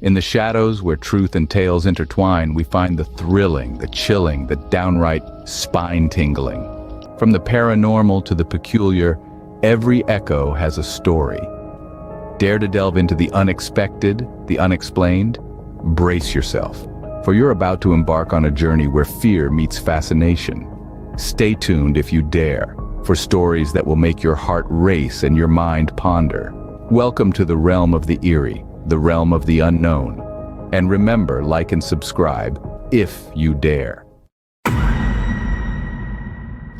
In the shadows where truth and tales intertwine, we find the thrilling, the chilling, the downright spine-tingling. From the paranormal to the peculiar, every echo has a story. Dare to delve into the unexpected, the unexplained? Brace yourself, for you're about to embark on a journey where fear meets fascination. Stay tuned if you dare, for stories that will make your heart race and your mind ponder. Welcome to the realm of the eerie, the realm of the unknown. And remember, like and subscribe, if you dare.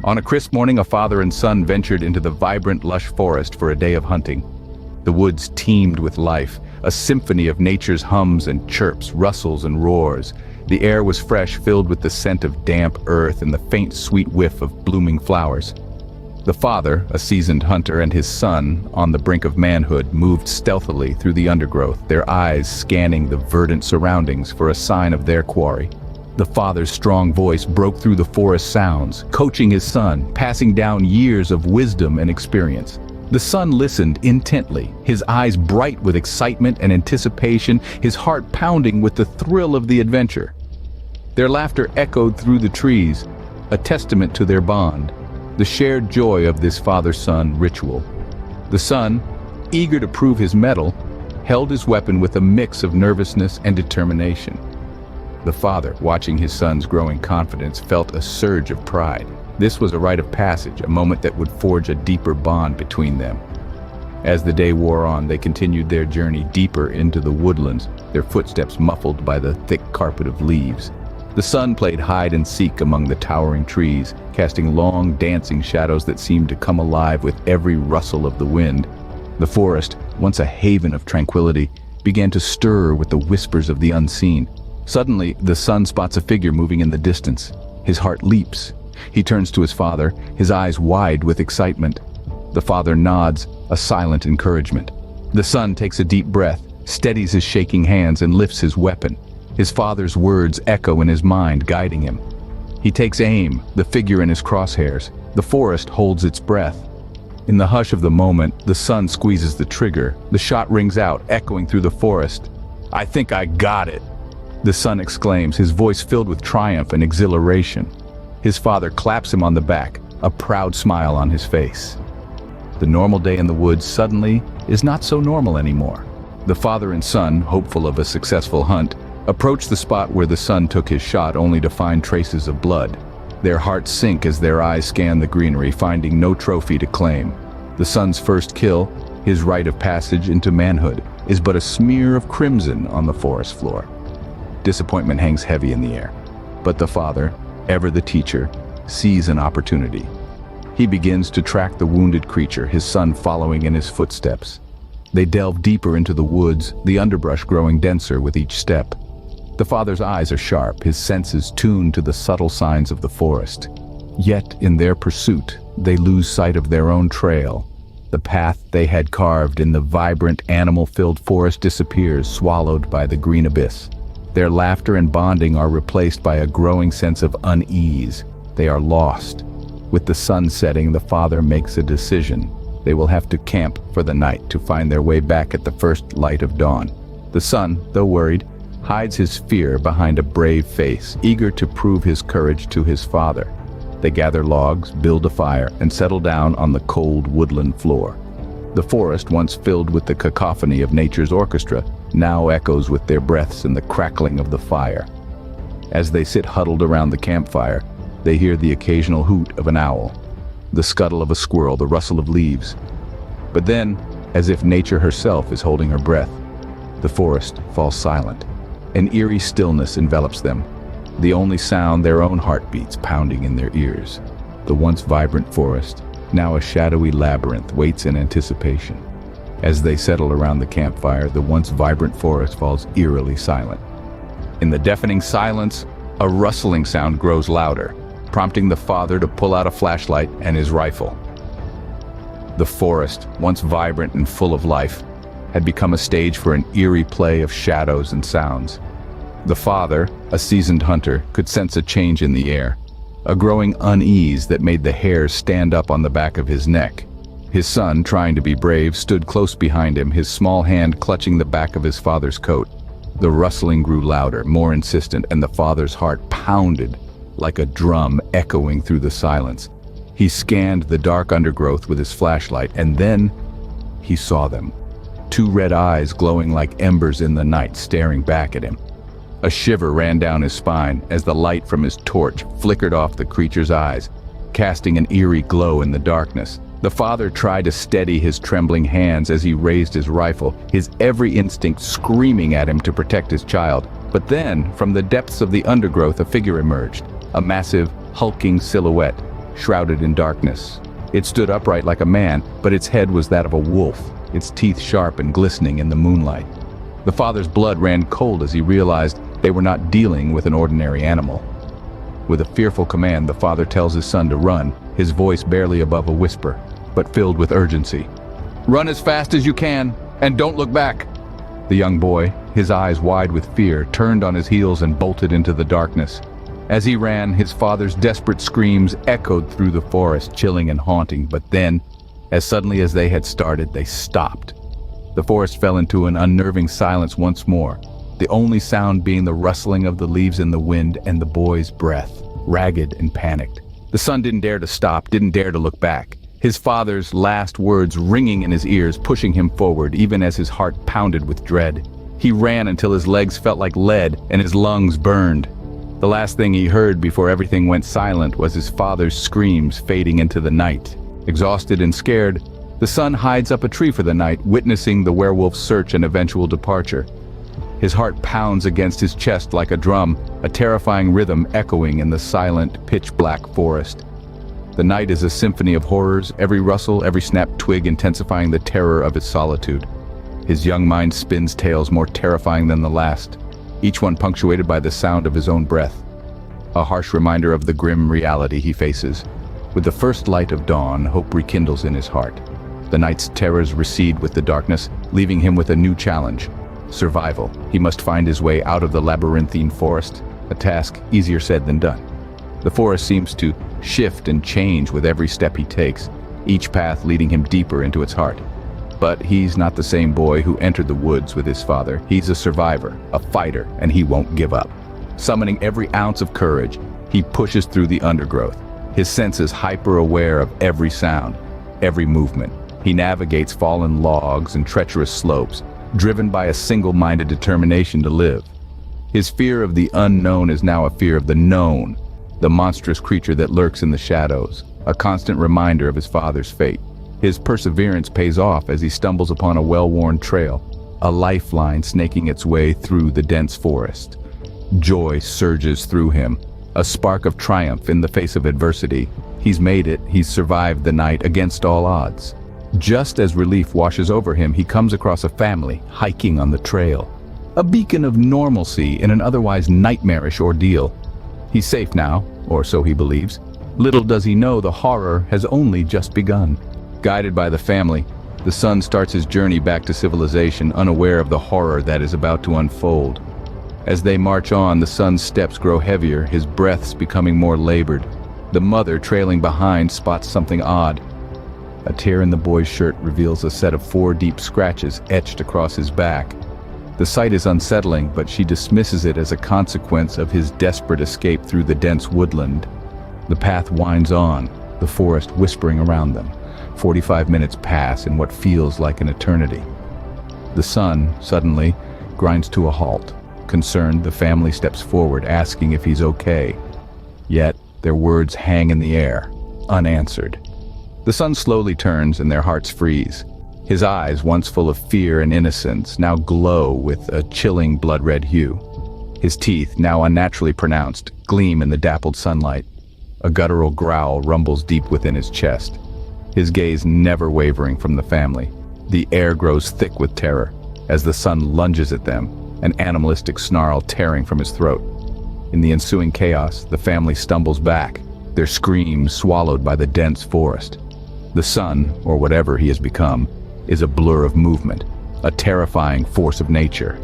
On a crisp morning, a father and son ventured into the vibrant, lush forest for a day of hunting. The woods teemed with life, a symphony of nature's hums and chirps, rustles and roars. The air was fresh, filled with the scent of damp earth and the faint, sweet whiff of blooming flowers. The father, a seasoned hunter, and his son, on the brink of manhood, moved stealthily through the undergrowth, their eyes scanning the verdant surroundings for a sign of their quarry. The father's strong voice broke through the forest sounds, coaching his son, passing down years of wisdom and experience. The son listened intently, his eyes bright with excitement and anticipation, his heart pounding with the thrill of the adventure. Their laughter echoed through the trees, a testament to their bond, the shared joy of this father-son ritual. The son, eager to prove his mettle, held his weapon with a mix of nervousness and determination. The father, watching his son's growing confidence, felt a surge of pride. This was a rite of passage, a moment that would forge a deeper bond between them. As the day wore on, they continued their journey deeper into the woodlands, their footsteps muffled by the thick carpet of leaves. The son played hide and seek among the towering trees, casting long, dancing shadows that seemed to come alive with every rustle of the wind. The forest, once a haven of tranquility, began to stir with the whispers of the unseen. Suddenly, the son spots a figure moving in the distance. His heart leaps. He turns to his father, his eyes wide with excitement. The father nods, a silent encouragement. The son takes a deep breath, steadies his shaking hands, and lifts his weapon. His father's words echo in his mind, guiding him. He takes aim, the figure in his crosshairs. The forest holds its breath. In the hush of the moment, the son squeezes the trigger. The shot rings out, echoing through the forest. "I think I got it," the son exclaims, his voice filled with triumph and exhilaration. His father claps him on the back, a proud smile on his face. The normal day in the woods suddenly is not so normal anymore. The father and son, hopeful of a successful hunt, approach the spot where the son took his shot only to find traces of blood. Their hearts sink as their eyes scan the greenery, finding no trophy to claim. The son's first kill, his rite of passage into manhood, is but a smear of crimson on the forest floor. Disappointment hangs heavy in the air. But the father, ever the teacher, sees an opportunity. He begins to track the wounded creature, his son following in his footsteps. They delve deeper into the woods, the underbrush growing denser with each step. The father's eyes are sharp, his senses tuned to the subtle signs of the forest. Yet, in their pursuit, they lose sight of their own trail. The path they had carved in the vibrant, animal-filled forest disappears, swallowed by the green abyss. Their laughter and bonding are replaced by a growing sense of unease. They are lost. With the sun setting, the father makes a decision. They will have to camp for the night to find their way back at the first light of dawn. The son, though worried, hides his fear behind a brave face, eager to prove his courage to his father. They gather logs, build a fire, and settle down on the cold woodland floor. The forest, once filled with the cacophony of nature's orchestra, now echoes with their breaths and the crackling of the fire. As they sit huddled around the campfire, they hear the occasional hoot of an owl, the scuttle of a squirrel, the rustle of leaves. But then, as if nature herself is holding her breath, the forest falls silent. An eerie stillness envelops them, the only sound their own heartbeats pounding in their ears. The once vibrant forest, now a shadowy labyrinth, waits in anticipation. As they settle around the campfire, the once vibrant forest falls eerily silent. In the deafening silence, a rustling sound grows louder, prompting the father to pull out a flashlight and his rifle. The forest, once vibrant and full of life, had become a stage for an eerie play of shadows and sounds. The father, a seasoned hunter, could sense a change in the air, a growing unease that made the hairs stand up on the back of his neck. His son, trying to be brave, stood close behind him, his small hand clutching the back of his father's coat. The rustling grew louder, more insistent, and the father's heart pounded like a drum echoing through the silence. He scanned the dark undergrowth with his flashlight, and then he saw them. Two red eyes glowing like embers in the night, staring back at him. A shiver ran down his spine as the light from his torch flickered off the creature's eyes, casting an eerie glow in the darkness. The father tried to steady his trembling hands as he raised his rifle, his every instinct screaming at him to protect his child. But then, from the depths of the undergrowth, a figure emerged, a massive, hulking silhouette, shrouded in darkness. It stood upright like a man, but its head was that of a wolf, its teeth sharp and glistening in the moonlight. The father's blood ran cold as he realized they were not dealing with an ordinary animal. With a fearful command, the father tells his son to run, his voice barely above a whisper, but filled with urgency. "Run as fast as you can, and don't look back." The young boy, his eyes wide with fear, turned on his heels and bolted into the darkness. As he ran, his father's desperate screams echoed through the forest, chilling and haunting, but then, as suddenly as they had started, they stopped. The forest fell into an unnerving silence once more, the only sound being the rustling of the leaves in the wind and the boy's breath, ragged and panicked. The son didn't dare to stop, didn't dare to look back. His father's last words ringing in his ears, pushing him forward, even as his heart pounded with dread. He ran until his legs felt like lead and his lungs burned. The last thing he heard before everything went silent was his father's screams fading into the night. Exhausted and scared, the son hides up a tree for the night, witnessing the werewolf's search and eventual departure. His heart pounds against his chest like a drum, a terrifying rhythm echoing in the silent, pitch-black forest. The night is a symphony of horrors, every rustle, every snapped twig intensifying the terror of its solitude. His young mind spins tales more terrifying than the last, each one punctuated by the sound of his own breath, a harsh reminder of the grim reality he faces. With the first light of dawn, hope rekindles in his heart. The night's terrors recede with the darkness, leaving him with a new challenge: survival. He must find his way out of the labyrinthine forest, a task easier said than done. The forest seems to shift and change with every step he takes, each path leading him deeper into its heart. But he's not the same boy who entered the woods with his father. He's a survivor, a fighter, and he won't give up. Summoning every ounce of courage, he pushes through the undergrowth, his senses hyper-aware of every sound, every movement. He navigates fallen logs and treacherous slopes, driven by a single-minded determination to live. His fear of the unknown is now a fear of the known, the monstrous creature that lurks in the shadows, a constant reminder of his father's fate. His perseverance pays off as he stumbles upon a well-worn trail, a lifeline snaking its way through the dense forest. Joy surges through him, a spark of triumph in the face of adversity. He's made it, he's survived the night against all odds. Just as relief washes over him, he comes across a family hiking on the trail, a beacon of normalcy in an otherwise nightmarish ordeal. He's safe now, or so he believes. Little does he know the horror has only just begun. Guided by the family, the son starts his journey back to civilization, unaware of the horror that is about to unfold. As they march on, the son's steps grow heavier, his breaths becoming more labored. The mother, trailing behind, spots something odd. A tear in the boy's shirt reveals a set of 4 deep scratches etched across his back. The sight is unsettling, but she dismisses it as a consequence of his desperate escape through the dense woodland. The path winds on, the forest whispering around them. 45 minutes pass in what feels like an eternity. The sun, suddenly, grinds to a halt. Concerned, the family steps forward, asking if he's okay. Yet, their words hang in the air, unanswered. The son slowly turns and their hearts freeze. His eyes, once full of fear and innocence, now glow with a chilling blood-red hue. His teeth, now unnaturally pronounced, gleam in the dappled sunlight. A guttural growl rumbles deep within his chest, his gaze never wavering from the family. The air grows thick with terror as the sun lunges at them, an animalistic snarl tearing from his throat. In the ensuing chaos, the family stumbles back, their screams swallowed by the dense forest. The son, or whatever he has become, is a blur of movement, a terrifying force of nature.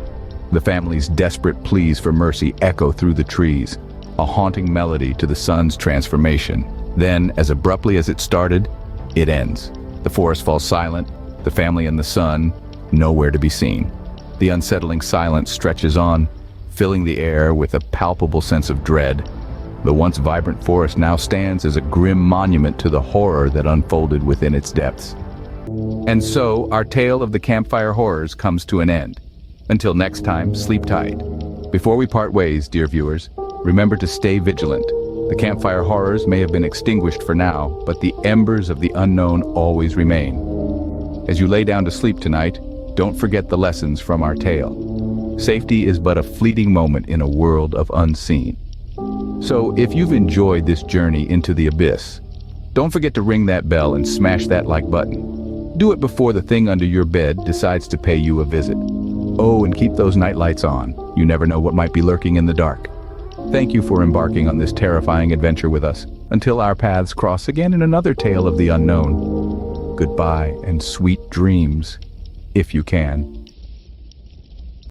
The family's desperate pleas for mercy echo through the trees, a haunting melody to the son's transformation. Then, as abruptly as it started, it ends. The forest falls silent, the family and the son nowhere to be seen. The unsettling silence stretches on, filling the air with a palpable sense of dread. The once vibrant forest now stands as a grim monument to the horror that unfolded within its depths. And so, our tale of the Campfire Horrors comes to an end. Until next time, sleep tight. Before we part ways, dear viewers, remember to stay vigilant. The Campfire Horrors may have been extinguished for now, but the embers of the unknown always remain. As you lay down to sleep tonight, don't forget the lessons from our tale. Safety is but a fleeting moment in a world of unseen. So, if you've enjoyed this journey into the abyss, don't forget to ring that bell and smash that like button. Do it before the thing under your bed decides to pay you a visit. Oh, and keep those night lights on. You never know what might be lurking in the dark. Thank you for embarking on this terrifying adventure with us. Until our paths cross again in another tale of the unknown. Goodbye and sweet dreams, if you can.